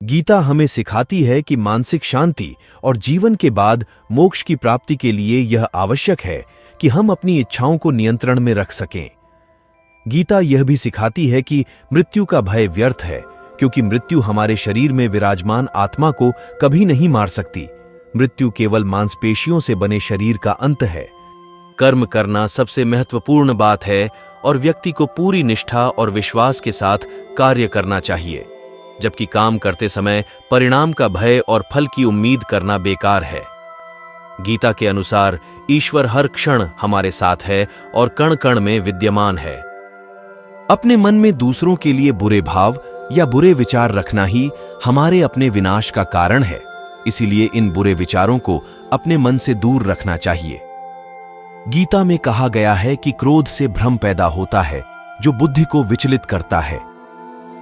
गीता हमें सिखाती है कि मानसिक शांति और जीवन के बाद मोक्ष की प्राप्ति के लिए यह आवश्यक है कि हम अपनी इच्छाओं को नियंत्रण में रख सकें। गीता यह भी सिखाती है कि मृत्यु का भय व्यर्थ है, क्योंकि मृत्यु हमारे शरीर में विराजमान आत्मा को कभी नहीं मार सकती। मृत्यु केवल मांसपेशियों से बने शरीर का अंत है। कर्म करना सबसे महत्वपूर्ण बात है और व्यक्ति को पूरी निष्ठा और विश्वास के साथ कार्य करना चाहिए, जबकि काम करते समय परिणाम का भय और फल की उम्मीद करना बेकार है। गीता के अनुसार ईश्वर हर क्षण हमारे साथ है और कण कण में विद्यमान है। अपने मन में दूसरों के लिए बुरे भाव या बुरे विचार रखना ही हमारे अपने विनाश का कारण है। इसीलिए इन बुरे विचारों को अपने मन से दूर रखना चाहिए। गीता में कहा गया है कि क्रोध से भ्रम पैदा होता है, जो बुद्धि को विचलित करता है।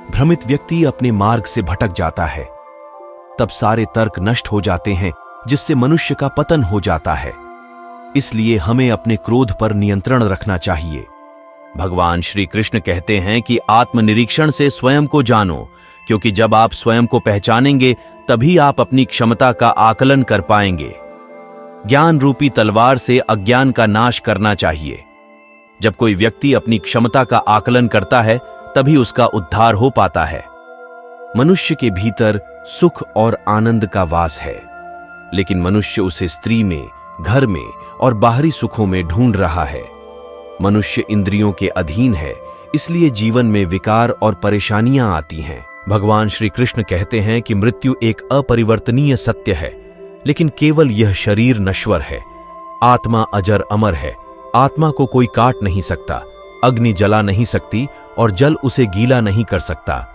भ्रमित व्यक्ति अपने मार्ग से भटक जाता है। तब सारे तर्क नष्ट हो जाते हैं, जिससे मनुष्य का पतन हो जाता है। इसलिए हमें अपने क्रोध पर नियंत्रण रखना चाहिए। भगवान श्री कृष्ण कहते हैं कि आत्मनिरीक्षण से स्वयं को जानो, क्योंकि जब आप स्वयं को पहचानेंगे तभी आप अपनी क्षमता का आकलन कर पाएंगे। ज्ञान रूपी तलवार से अज्ञान का नाश करना चाहिए। जब कोई व्यक्ति अपनी क्षमता का आकलन करता है तभी उसका उद्धार हो पाता है। मनुष्य के भीतर सुख और आनंद का वास है, लेकिन मनुष्य उसे स्त्री में, घर में और बाहरी सुखों में ढूंढ रहा है। मनुष्य इंद्रियों के अधीन है, इसलिए जीवन में विकार और परेशानियां आती हैं। भगवान श्री कृष्ण कहते हैं कि मृत्यु एक अपरिवर्तनीय सत्य है, लेकिन केवल यह शरीर नश्वर है। आत्मा अजर अमर है। आत्मा को कोई काट नहीं सकता, अग्नि जला नहीं सकती और जल उसे गीला नहीं कर सकता।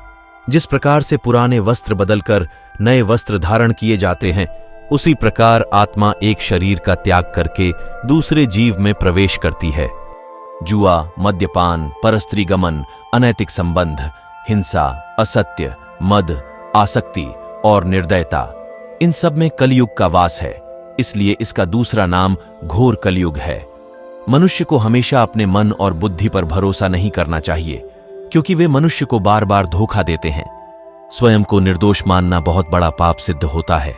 जिस प्रकार से पुराने वस्त्र बदलकर नए वस्त्र धारण किए जाते हैं, उसी प्रकार आत्मा एक शरीर का त्याग करके दूसरे जीव में प्रवेश करती है। जुआ, मद्यपान, परस्त्री गमन, अनैतिक संबंध, हिंसा, असत्य, मद, आसक्ति और निर्दयता, इन सब में कलयुग का वास है। इसलिए इसका दूसरा नाम घोर कलयुग है। मनुष्य को हमेशा अपने मन और बुद्धि पर भरोसा नहीं करना चाहिए, क्योंकि वे मनुष्य को बार बार धोखा देते हैं। स्वयं को निर्दोष मानना बहुत बड़ा पाप सिद्ध होता है।